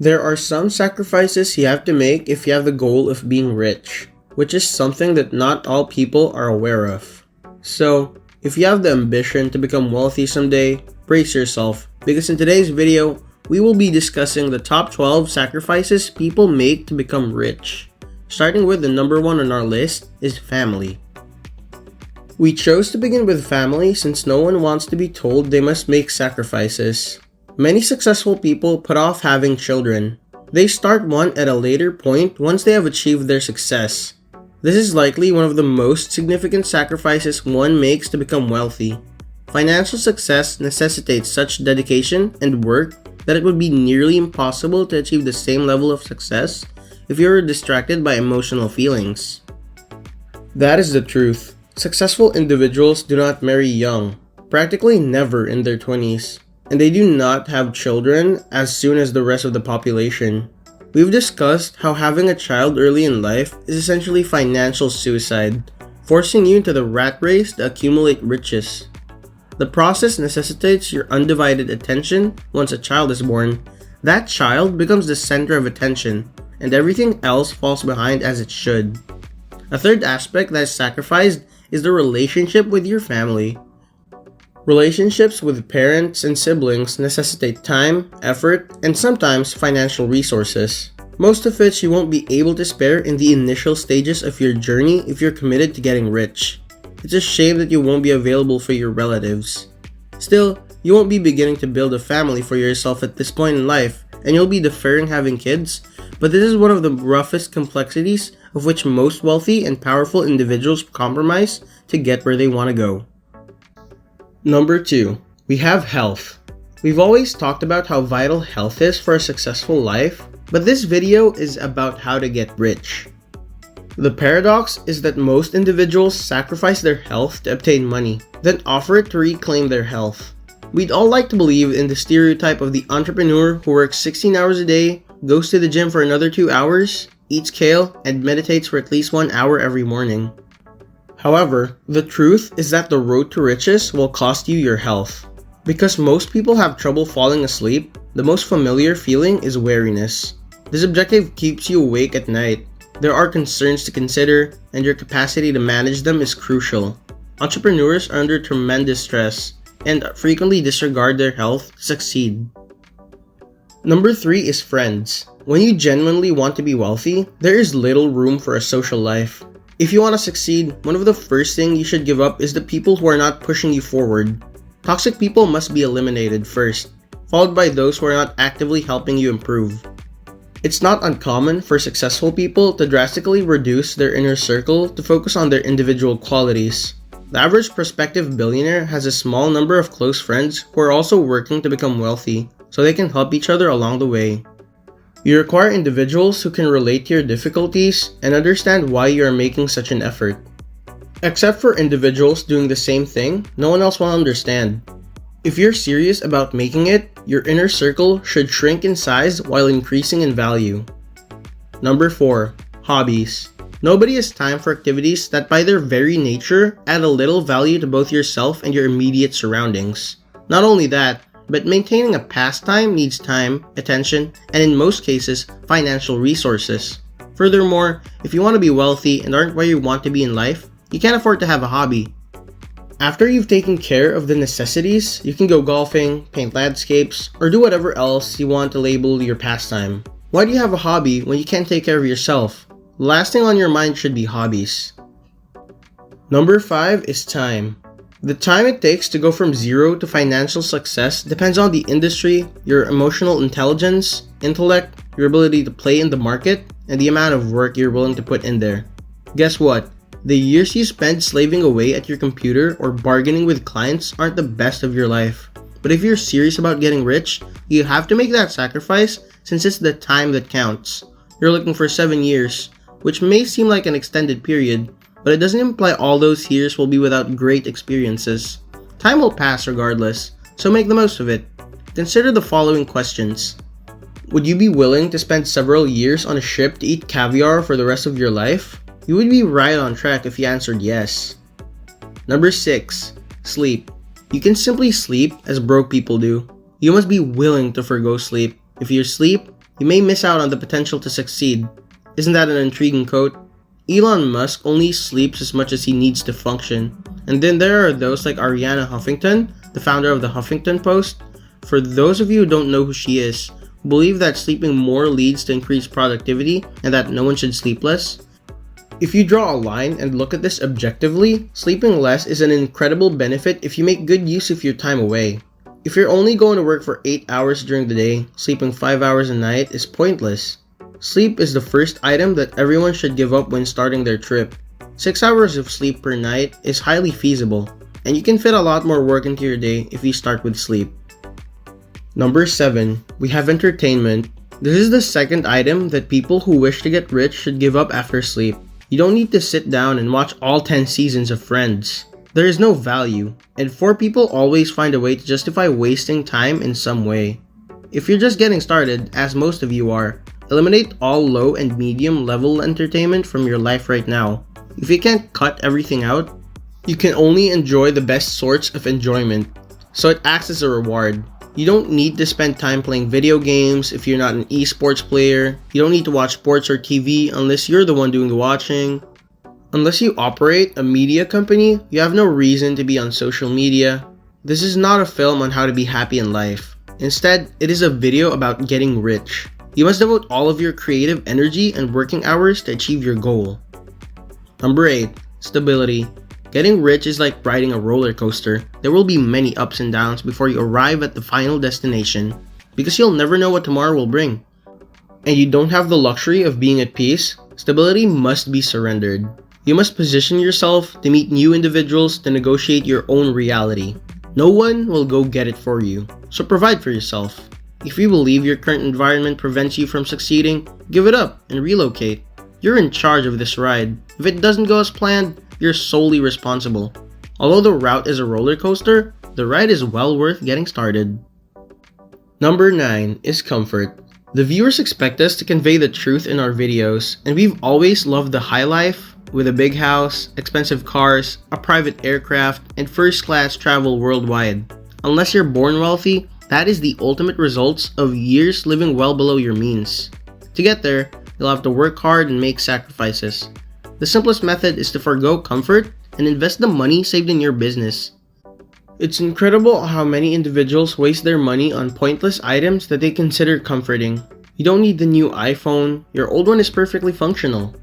There are some sacrifices you have to make if you have the goal of being rich, which is something that not all people are aware of. So, if you have the ambition to become wealthy someday, brace yourself, because in today's video, we will be discussing the top 12 sacrifices people make to become rich. Starting with the number one on our list is family. We chose to begin with family since no one wants to be told they must make sacrifices. Many successful people put off having children. They start one at a later point once they have achieved their success. This is likely one of the most significant sacrifices one makes to become wealthy. Financial success necessitates such dedication and work that it would be nearly impossible to achieve the same level of success if you were distracted by emotional feelings. That is the truth. Successful individuals do not marry young, practically never in their 20s, and they do not have children as soon as the rest of the population. We've discussed how having a child early in life is essentially financial suicide, forcing you into the rat race to accumulate riches. The process necessitates your undivided attention. Once a child is born, that child becomes the center of attention, and everything else falls behind as it should. A third aspect that is sacrificed is the relationship with your family. Relationships with parents and siblings necessitate time, effort, and sometimes financial resources, most of which you won't be able to spare in the initial stages of your journey if you're committed to getting rich. It's a shame that you won't be available for your relatives. Still, you won't be beginning to build a family for yourself at this point in life, and you'll be deferring having kids, but this is one of the roughest complexities of which most wealthy and powerful individuals compromise to get where they want to go. Number 2, we have health. We've always talked about how vital health is for a successful life, but this video is about how to get rich. The paradox is that most individuals sacrifice their health to obtain money, then offer it to reclaim their health. We'd all like to believe in the stereotype of the entrepreneur who works 16 hours a day, goes to the gym for another 2 hours, eats kale, and meditates for at least 1 hour every morning. However, the truth is that the road to riches will cost you your health. Because most people have trouble falling asleep, the most familiar feeling is weariness. This objective keeps you awake at night. There are concerns to consider, and your capacity to manage them is crucial. Entrepreneurs are under tremendous stress and frequently disregard their health to succeed. Number 3 is friends. When you genuinely want to be wealthy, there is little room for a social life. If you want to succeed, one of the first things you should give up is the people who are not pushing you forward. Toxic people must be eliminated first, followed by those who are not actively helping you improve. It's not uncommon for successful people to drastically reduce their inner circle to focus on their individual qualities. The average prospective billionaire has a small number of close friends who are also working to become wealthy, so they can help each other along the way. You require individuals who can relate to your difficulties and understand why you are making such an effort. Except for individuals doing the same thing, no one else will understand. If you're serious about making it, your inner circle should shrink in size while increasing in value. Number 4, hobbies. Nobody has time for activities that by their very nature add a little value to both yourself and your immediate surroundings. Not only that, but maintaining a pastime needs time, attention, and in most cases, financial resources. Furthermore, if you want to be wealthy and aren't where you want to be in life, you can't afford to have a hobby. After you've taken care of the necessities, you can go golfing, paint landscapes, or do whatever else you want to label your pastime. Why do you have a hobby when you can't take care of yourself? The last thing on your mind should be hobbies. Number 5 is time. The time it takes to go from zero to financial success depends on the industry, your emotional intelligence, intellect, your ability to play in the market, and the amount of work you're willing to put in there. Guess what? The years you spend slaving away at your computer or bargaining with clients aren't the best of your life. But if you're serious about getting rich, you have to make that sacrifice since it's the time that counts. You're looking for 7 years, which may seem like an extended period, but it doesn't imply all those years will be without great experiences. Time will pass regardless, so make the most of it. Consider the following questions. Would you be willing to spend several years on a ship to eat caviar for the rest of your life? You would be right on track if you answered yes. Number 6. Sleep. You can simply sleep as broke people do. You must be willing to forgo sleep. If you sleep, you may miss out on the potential to succeed. Isn't that an intriguing quote? Elon Musk only sleeps as much as he needs to function. And then there are those like Ariana Huffington, the founder of the Huffington Post. For those of you who don't know who she is, who believe that sleeping more leads to increased productivity and that no one should sleep less. If you draw a line and look at this objectively, sleeping less is an incredible benefit if you make good use of your time away. If you're only going to work for 8 hours during the day, sleeping 5 hours a night is pointless. Sleep is the first item that everyone should give up when starting their trip. 6 hours of sleep per night is highly feasible, and you can fit a lot more work into your day if you start with sleep. Number 7, we have entertainment. This is the second item that people who wish to get rich should give up after sleep. You don't need to sit down and watch all 10 seasons of Friends. There is no value, and 4 people always find a way to justify wasting time in some way. If you're just getting started, as most of you are, eliminate all low and medium level entertainment from your life right now. If you can't cut everything out, you can only enjoy the best sorts of enjoyment, so it acts as a reward. You don't need to spend time playing video games if you're not an esports player. You don't need to watch sports or TV unless you're the one doing the watching. Unless you operate a media company, you have no reason to be on social media. This is not a film on how to be happy in life. Instead, it is a video about getting rich. You must devote all of your creative energy and working hours to achieve your goal. Number 8, stability. Getting rich is like riding a roller coaster. There will be many ups and downs before you arrive at the final destination, because you'll never know what tomorrow will bring. And you don't have the luxury of being at peace. Stability must be surrendered. You must position yourself to meet new individuals to negotiate your own reality. No one will go get it for you, so provide for yourself. If you believe your current environment prevents you from succeeding, give it up and relocate. You're in charge of this ride. If it doesn't go as planned, you're solely responsible. Although the route is a roller coaster, the ride is well worth getting started. Number 9 is comfort. The viewers expect us to convey the truth in our videos, and we've always loved the high life with a big house, expensive cars, a private aircraft, and first-class travel worldwide. Unless you're born wealthy, that is the ultimate results of years living well below your means. To get there, you'll have to work hard and make sacrifices. The simplest method is to forgo comfort and invest the money saved in your business. It's incredible how many individuals waste their money on pointless items that they consider comforting. You don't need the new iPhone, your old one is perfectly functional.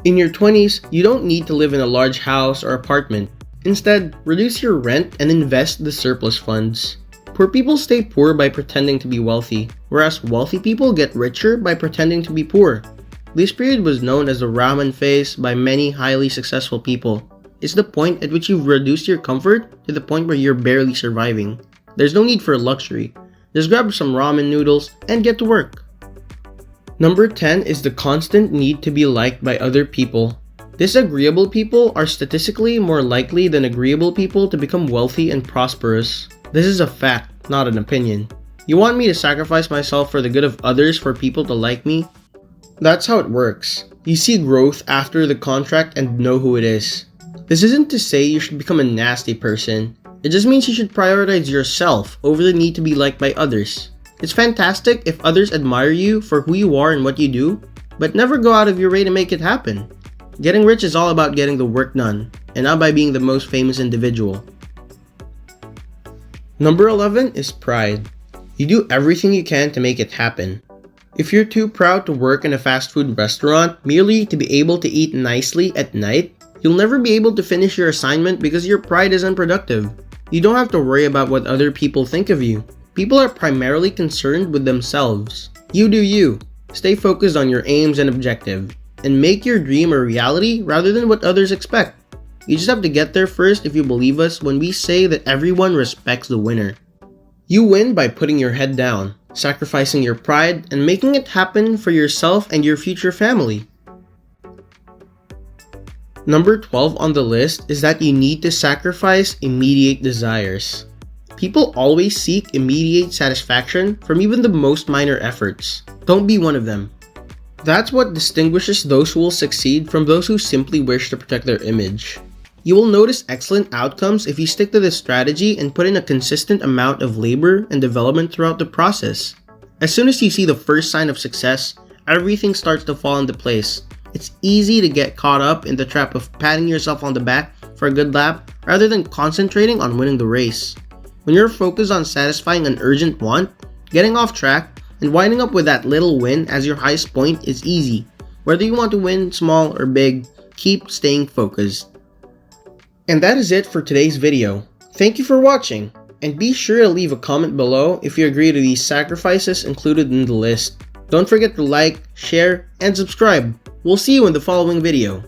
In your 20s, you don't need to live in a large house or apartment. Instead, reduce your rent and invest the surplus funds. Poor people stay poor by pretending to be wealthy, whereas wealthy people get richer by pretending to be poor. This period was known as the ramen phase by many highly successful people. It's the point at which you've reduced your comfort to the point where you're barely surviving. There's no need for luxury. Just grab some ramen noodles and get to work. Number 10 is the constant need to be liked by other people. Disagreeable people are statistically more likely than agreeable people to become wealthy and prosperous. This is a fact, not an opinion. You want me to sacrifice myself for the good of others for people to like me? That's how it works. You see growth after the contract and know who it is. This isn't to say you should become a nasty person. It just means you should prioritize yourself over the need to be liked by others. It's fantastic if others admire you for who you are and what you do, but never go out of your way to make it happen. Getting rich is all about getting the work done, and not by being the most famous individual. Number 11 is pride. You do everything you can to make it happen. If you're too proud to work in a fast food restaurant merely to be able to eat nicely at night, you'll never be able to finish your assignment because your pride is unproductive. You don't have to worry about what other people think of you. People are primarily concerned with themselves. You do you. Stay focused on your aims and objective, and make your dream a reality rather than what others expect. You just have to get there first if you believe us when we say that everyone respects the winner. You win by putting your head down, sacrificing your pride, and making it happen for yourself and your future family. Number 12 on the list is that you need to sacrifice immediate desires. People always seek immediate satisfaction from even the most minor efforts. Don't be one of them. That's what distinguishes those who will succeed from those who simply wish to protect their image. You will notice excellent outcomes if you stick to this strategy and put in a consistent amount of labor and development throughout the process. As soon as you see the first sign of success, everything starts to fall into place. It's easy to get caught up in the trap of patting yourself on the back for a good lap rather than concentrating on winning the race. When you're focused on satisfying an urgent want, getting off track, and winding up with that little win as your highest point is easy. Whether you want to win small or big, keep staying focused. And that is it for today's video. Thank you for watching, and be sure to leave a comment below if you agree to these sacrifices included in the list. Don't forget to like, share, and subscribe. We'll see you in the following video.